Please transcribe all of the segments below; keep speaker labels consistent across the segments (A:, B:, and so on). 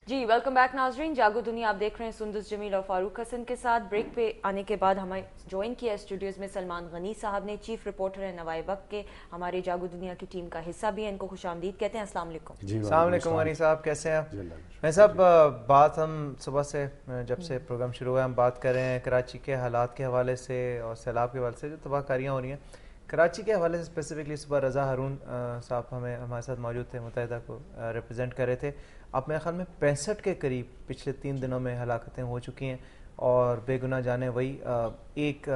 A: जी welcome back नाजरीन, जागो दुनिया आप देख रहे हैं सुंदस जमील और फारूक हसन के साथ। ब्रेक पे आने के बाद हमें ज्वाइन किया स्टूडियोज में सलमान गनी साहब ने, चीफ रिपोर्टर है नवाए वक्त के, हमारे जागो दुनिया की टीम का हिस्सा भी है। इनको खुशामदीद कहते हैं। अस्सलाम वालेकुम।
B: जी अस्सलाम वालेकुम गनी साहब, कैसे हैं आप? मैं साहब बात हम सुबह से जब से प्रोग्राम शुरू हुआ हम बात कर रहे हैं कराची के हालात के हवाले से और सैलाब के हवाले से जो तबाहकारियाँ हो रही हैं कराची के हवाले से। स्पेसिफिकली सुबह रज़ा हारून साहब हमारे साथ मौजूद थे, मुत्तहिदा को रिप्रेजेंट कर रहे थे। अब मेरे ख्याल में 65 के करीब पिछले 3 दिनों में हलाकतें हो चुकी हैं और बेगुनाह जाने वही एक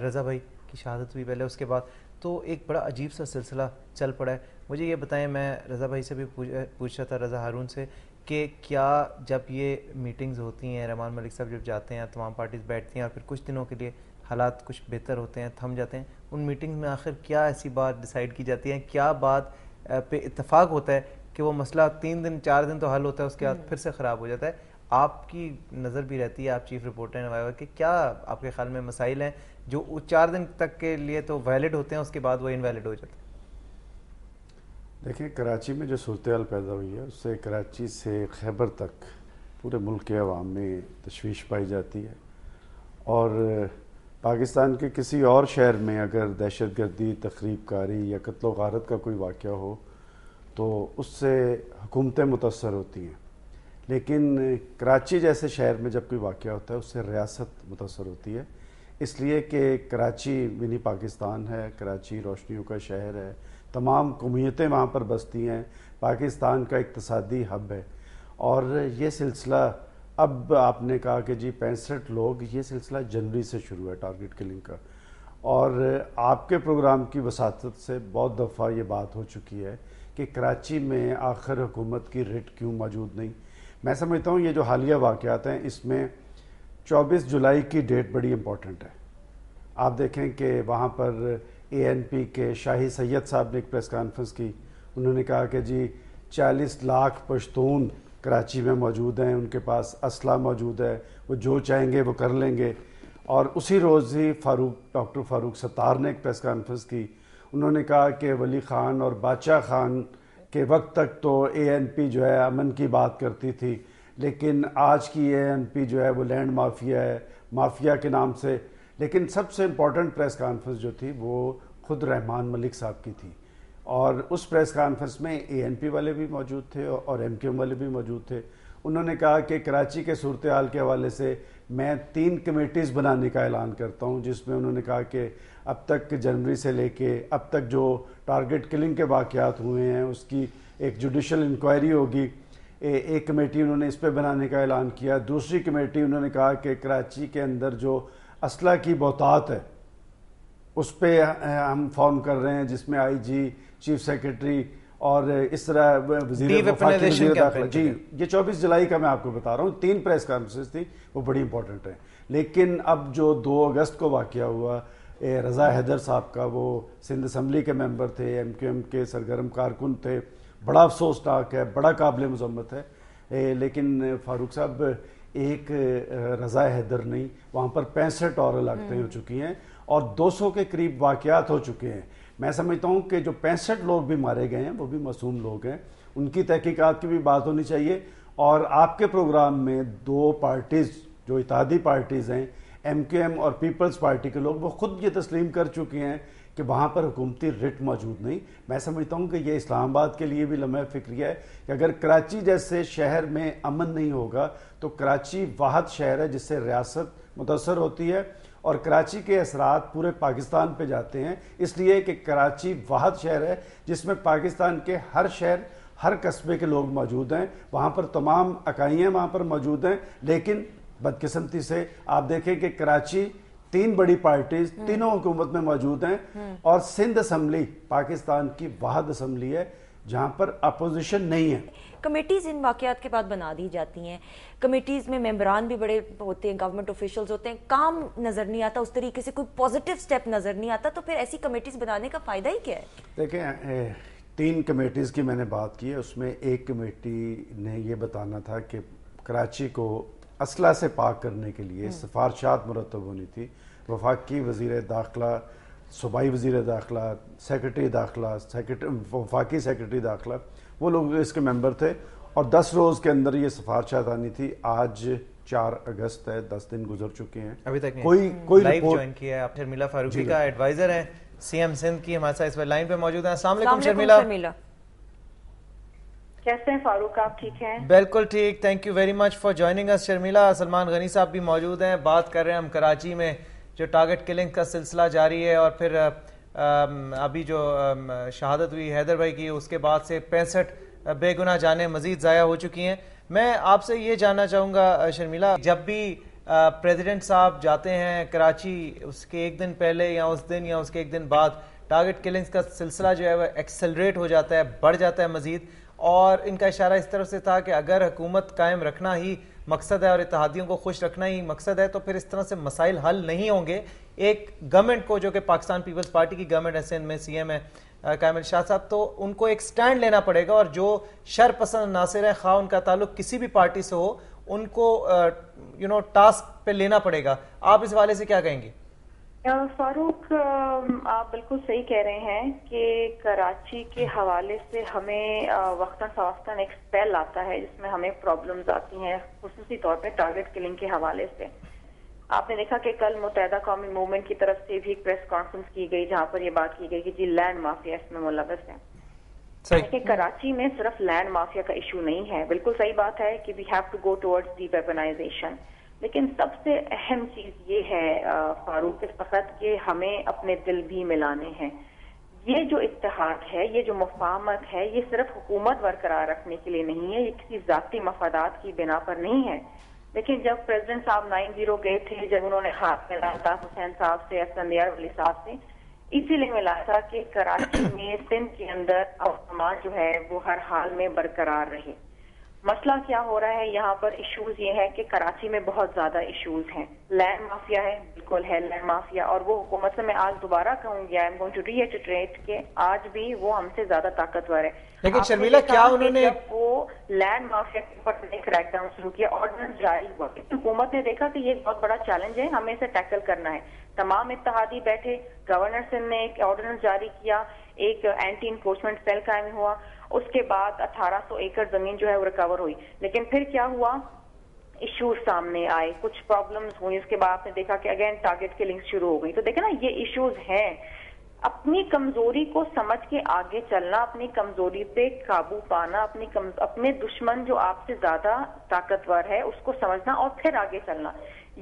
B: रज़ा भाई की शहादत हुई पहले, उसके बाद तो एक बड़ा अजीब सा सिलसिला चल पड़ा है। मुझे ये बताएं, मैं रज़ा भाई से भी पूछ रहा था, रज़ा हारून से, कि क्या जब ये मीटिंग्स होती हैं, रहमान मलिक साहब जब जाते हैं, तमाम पार्टीज बैठती हैं और फिर कुछ दिनों के लिए हालात कुछ बेहतर होते हैं, थम जाते हैं, उन मीटिंग्स में आखिर क्या ऐसी बात डिसाइड की जाती है, क्या बात पे इत्तेफाक होता है कि वो मसला 3 दिन 4 दिन तो हल होता है, उसके बाद फिर से ख़राब हो जाता है? आपकी नज़र भी रहती है, आप चीफ रिपोर्टर हैं नवाया कि क्या आपके ख्याल में मसाइल हैं जो 4 दिन तक के लिए तो वैलिड होते हैं, उसके बाद वो इनवैलिड हो जाते हैं?
C: देखिए, कराची में जो सूरत-ए-हाल पैदा हुई है उससे कराची से खैबर तक पूरे मुल्क के अवाम में तशवीश पाई जाती है। और पाकिस्तान के किसी और शहर में अगर दहशत गर्दी, तखरीब कारी या कत्ल व गारत का कोई वाक़या हो तो उससे हुकूमतें मुतअस्सर होती हैं, लेकिन कराची जैसे शहर में जब कोई वाक़या होता है उससे रियासत मुतअस्सर होती है। इसलिए कि कराची मिनी पाकिस्तान है, कराची रोशनियों का शहर है, तमाम कौमियतें वहाँ पर बसती हैं, पाकिस्तान का इक़्तिसादी हब है। और ये सिलसिला, अब आपने कहा कि जी 65 लोग, ये सिलसिला जनवरी से शुरू है टारगेट किलिंग का, और आपके प्रोग्राम की वसातत से बहुत दफ़ा ये बात हो चुकी है कि कराची में आखिर हुकूमत की रिट क्यों मौजूद नहीं। मैं समझता हूँ ये जो हालिया वाक़यात हैं इसमें 24 जुलाई की डेट बड़ी इम्पॉर्टेंट है। आप देखें कि वहाँ पर ANP के शाही सैयद साहब ने एक प्रेस कॉन्फ्रेंस की, उन्होंने कहा कि जी 40 लाख पश्तून कराची में मौजूद हैं, उनके पास असला मौजूद है, वो जो चाहेंगे वो कर लेंगे। और उसी रोज़ ही डॉक्टर फारूक सत्तार ने एक प्रेस कॉन्फ्रेंस की, उन्होंने कहा कि वली ख़ान और बादशाह ख़ान के वक्त तक तो ANP जो है अमन की बात करती थी, लेकिन आज की ANP जो है वो लैंड माफिया है, माफिया के नाम से। लेकिन सबसे इम्पॉर्टेंट प्रेस कॉन्फ्रेंस जो थी वो खुद रहमान मलिक साहब की थी, और उस प्रेस कॉन्फ्रेंस में ANP वाले भी मौजूद थे और MQM वाले भी मौजूद थे। उन्होंने कहा कि कराची के सूरत हाल के हवाले से मैं 3 कमेटीज़ बनाने का ऐलान करता हूं, जिसमें उन्होंने कहा कि अब तक जनवरी से लेके अब तक जो टारगेट किलिंग के वाक़यात हुए हैं उसकी एक जुडिशल इंक्वायरी होगी। एक कमेटी उन्होंने इस पर बनाने का ऐलान किया। दूसरी कमेटी उन्होंने कहा कि कराची के अंदर जो असला की बहुतात है उस पर हम फॉर्म कर रहे हैं, जिसमें IG, चीफ सेक्रेटरी और इस तरह वज़ीर जी। ये 24 जुलाई का मैं आपको बता रहा हूँ, 3 प्रेस कॉन्फ्रेंस थी, वो बड़ी इंपॉर्टेंट है। लेकिन अब जो 2 अगस्त को वाक़या हुआ, रज़ा हैदर साहब का, वो सिंध असम्बली के मेंबर थे, MQM के सरगर्म कारकुन थे, बड़ा अफसोसनाक है, बड़ा काबिल मज़म्मत है। लेकिन फारूक साहब, एक रज़ा हैदर नहीं, वहाँ पर 65 और हलाकतें हो चुकी हैं और 200 के करीब वाक़यात हो चुके हैं। मैं समझता हूँ कि जो 65 लोग भी मारे गए हैं वो भी मासूम लोग हैं, उनकी तहकीकात की भी बात होनी चाहिए। और आपके प्रोग्राम में 2 पार्टीज़ जो इत्तेहादी पार्टीज़ हैं, MQM और पीपल्स पार्टी के लोग, वो खुद ये तस्लीम कर चुके हैं कि वहाँ पर हुकूमती रिट मौजूद नहीं। मैं समझता हूँ कि ये इस्लामाबाद के लिए भी लम्हा फ़िक्रिया है कि अगर कराची जैसे शहर में अमन नहीं होगा तो कराची वाहद शहर है जिससे रियासत मुतासर होती है और कराची के असरात पूरे पाकिस्तान पे जाते हैं, इसलिए कि कराची वाहद शहर है जिसमें पाकिस्तान के हर शहर, हर कस्बे के लोग मौजूद हैं, वहाँ पर तमाम इकाइयाँ वहाँ पर मौजूद हैं। लेकिन बदकिस्मती से आप देखें कि कराची 3 बड़ी पार्टीज तीनों हुकूमत में मौजूद हैं और सिंध असम्बली पाकिस्तान की वाहद असम्बली है जहाँ पर अपोजिशन नहीं है।
A: कमेटीज़ इन वाक़यात के बाद बना दी जाती हैं, कमेटीज़ में मेंबरान भी बड़े होते हैं, गवर्नमेंट ऑफिशियल्स होते हैं, काम नज़र नहीं आता उस तरीके से, कोई पॉजिटिव स्टेप नज़र नहीं आता, तो फिर ऐसी कमेटीज़ बनाने का फ़ायदा ही क्या है?
C: देखें, 3 कमेटीज़ की मैंने बात की है, उसमें एक कमेटी ने ये बताना था कि कराची को असला से पाक करने के लिए सिफारशात मुरतब होनी थी। वफाकी वज़ीर दाखिला صوبائی وزیر داخلہ، سیکرٹری داخلہ، وفاقی سیکرٹری داخلہ، وہ لوگ اس کے ممبر تھے، اور 10 روز کے اندر یہ سفارشات آنی تھی. آج 4 اگست ہے، 10 دن گزر چکے ہیں،
B: ابھی تک
C: کوئی
B: لائیو جوائن کیا ہے. آپ شرمیلا فاروقی کا ایڈوائزر ہیں سی ایم سندھ کی، ہمارے ساتھ اس وقت لائن پہ موجود ہیں. السلام علیکم شرمیلا.
D: کیسے ہیں فاروق، آپ ٹھیک ہیں؟
B: بالکل ٹھیک، thank you very much for joining us. Sharmila, Salman Ghani Sahib بھی موجود ہیں. بات کر رہے ہیں ہم کراچی میں جو ٹارگٹ کلنگ کا سلسلہ جاری ہے، اور پھر ابھی جو شہادت ہوئی حیدر بھائی کی، اس کے بعد سے 65 بے گناہ جانیں مزید ضائع ہو چکی ہیں. میں آپ سے یہ جاننا چاہوں گا شرمیلا، جب بھی پریزیڈنٹ صاحب جاتے ہیں کراچی، اس کے ایک دن پہلے یا اس دن یا اس کے ایک دن بعد ٹارگٹ کلنگز کا سلسلہ جو ہے وہ ایکسلریٹ ہو جاتا ہے، بڑھ جاتا ہے مزید. اور ان کا اشارہ اس طرف سے تھا کہ اگر حکومت قائم رکھنا ہی مقصد ہے اور اتحادیوں کو خوش رکھنا ہی مقصد ہے، تو پھر اس طرح سے مسائل حل نہیں ہوں گے. ایک گورنمنٹ کو، جو کہ پاکستان پیپلز پارٹی کی گورنمنٹ ہے، سندھ میں سی ایم ہے قائم علی شاہ صاحب، تو ان کو ایک سٹینڈ لینا پڑے گا، اور جو شر پسند عناصر ہیں، خواہ ان کا تعلق کسی بھی پارٹی سے ہو، ان کو ٹاسک پہ لینا پڑے گا. آپ اس حوالے سے کیا کہیں گے؟
D: فاروق، آپ بالکل صحیح کہہ رہے ہیں کہ کراچی کے حوالے سے ہمیں وقتاً فوقتاً ایک اسپیل آتا ہے جس میں ہمیں پرابلمز آتی ہیں، خصوصی طور پہ ٹارگٹ کلنگ کے حوالے سے. آپ نے دیکھا کہ کل متحدہ قومی موومنٹ کی طرف سے بھی ایک پریس کانفرنس کی گئی جہاں پر یہ بات کی گئی کہ جی لینڈ مافیا اس میں ملوث ہے. لیکن کراچی میں صرف لینڈ مافیا کا ایشو نہیں ہے. بالکل صحیح بات ہے کہ we have to go towards deweaponization, لیکن سب سے اہم چیز یہ ہے فاروق اس وقت کہ ہمیں اپنے دل بھی ملانے ہیں. یہ جو اتحاد ہے، یہ جو مفاہمت ہے، یہ صرف حکومت برقرار رکھنے کے لیے نہیں ہے، یہ کسی ذاتی مفادات کی بنا پر نہیں ہے. لیکن جب پریزیڈنٹ صاحب 90 گئے تھے، جب انہوں نے ہاتھ ملایا الطاف حسین صاحب سے، اسفندیار ولی صاحب سے، اسی لیے ملایا تھا کہ کراچی میں، سندھ کے اندر امن جو ہے وہ ہر حال میں برقرار رہے. مسئلہ کیا ہو رہا ہے یہاں پر؟ ایشوز یہ ہے کہ کراچی میں بہت زیادہ ایشوز ہیں. لینڈ مافیا ہے، بالکل ہے لینڈ مافیا، اور وہ حکومت سے میں آج دوبارہ کہوں گی، I am going to re iterate کہ آج بھی وہ ہم سے زیادہ طاقتور ہے.
B: لیکن شرمیلا، کیا انہوں نے
D: وہ لینڈ مافیا کے اوپر کریک ڈاؤن شروع کیا، آرڈیننس جاری ہوا، حکومت نے دیکھا کہ یہ ایک بہت بڑا چیلنج ہے، ہمیں اسے ٹیکل کرنا ہے. تمام اتحادی بیٹھے، گورنر سندھ نے ایک آرڈیننس جاری کیا، ایک اینٹی انفورسمنٹ سیل قائم ہوا، اس کے بعد 1800 ایکڑ زمین جو ہے وہ ریکور ہوئی. لیکن پھر کیا ہوا؟ ایشوز سامنے آئے، کچھ پرابلمز ہوئی، اس کے بعد آپ نے دیکھا کہ اگین ٹارگٹ کلنگ شروع ہو گئی. تو دیکھیں نا، یہ ایشوز ہیں. اپنی کمزوری کو سمجھ کے آگے چلنا، اپنی کمزوری پہ قابو پانا، اپنے دشمن جو آپ سے زیادہ طاقتور ہے اس کو سمجھنا اور پھر آگے چلنا،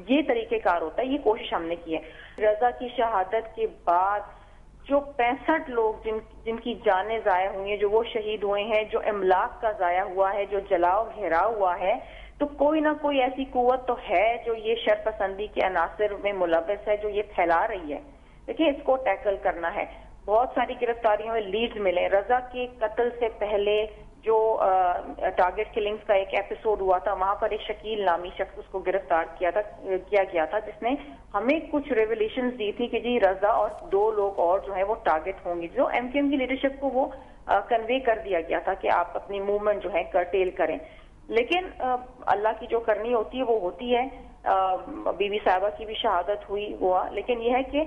D: یہ طریقہ کار ہوتا ہے. یہ کوشش ہم نے کی ہے. رضا کی شہادت کے بعد جو 65 لوگ جن کی جانیں ضائع ہوئی ہیں، جو وہ شہید ہوئے ہیں، جو املاک کا ضائع ہوا ہے، جو جلاؤ گھیراؤ ہوا ہے، تو کوئی نہ کوئی ایسی قوت تو ہے جو یہ شر پسندی کے عناصر میں ملوث ہے، جو یہ پھیلا رہی ہے. دیکھیں، اس کو ٹیکل کرنا ہے. بہت ساری گرفتاریوں میں لیڈز ملے. رضا کے قتل سے پہلے جو ٹارگٹ کلنگز کا ایک ایپیسوڈ ہوا تھا، وہاں پر ایک شکیل نامی شخص اس کو گرفتار کیا گیا تھا، جس نے ہمیں کچھ ریولیشنز دی تھی کہ جی رضا اور 2 لوگ اور جو ہے وہ ٹارگٹ ہوں گے. جو ایم کیو ایم کی لیڈرشپ کو وہ کنوے کر دیا گیا تھا کہ آپ اپنی موومنٹ جو ہے کرٹیل کریں. لیکن اللہ کی جو کرنی ہوتی ہے وہ ہوتی ہے. بی بی صاحبہ کی بھی شہادت ہوئی ہوا. لیکن یہ ہے کہ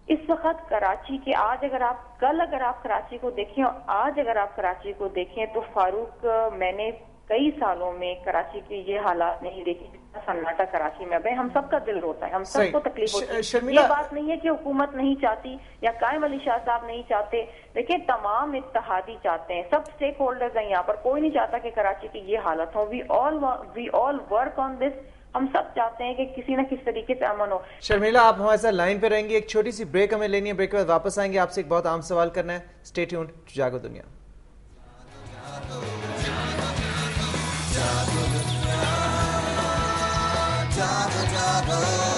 D: اس وقت کراچی کے اگر آپ کراچی کو دیکھیں اور آج اگر آپ کراچی کو دیکھیں تو فاروق، میں نے کئی سالوں میں کراچی کے یہ حالات نہیں دیکھے جتنا سناٹا کراچی میں. ہم سب کا دل روتا ہے، ہم سب کو تکلیف ہوتی ہے. یہ بات نہیں ہے کہ حکومت نہیں چاہتی یا قائم علی شاہ صاحب نہیں چاہتے، لیکن تمام اتحادی چاہتے ہیں، سب اسٹیک ہولڈرز ہیں یہاں پر. کوئی نہیں چاہتا کہ کراچی کی یہ حالت ہو. وی آل ورک آن دس. ہم سب چاہتے ہیں کہ کسی نہ کسی طریقے سے امن ہو.
B: شرمیلا، آپ ہمارے ساتھ لائن پہ رہیں گی. ایک چھوٹی سی بریک ہمیں لینی ہے، بریک کے بعد واپس آئیں گے. آپ سے ایک بہت عام سوال کرنا ہے. اسٹے ٹیونڈ، جاگو دنیا. جاگو دنیا، جاگو جاگو.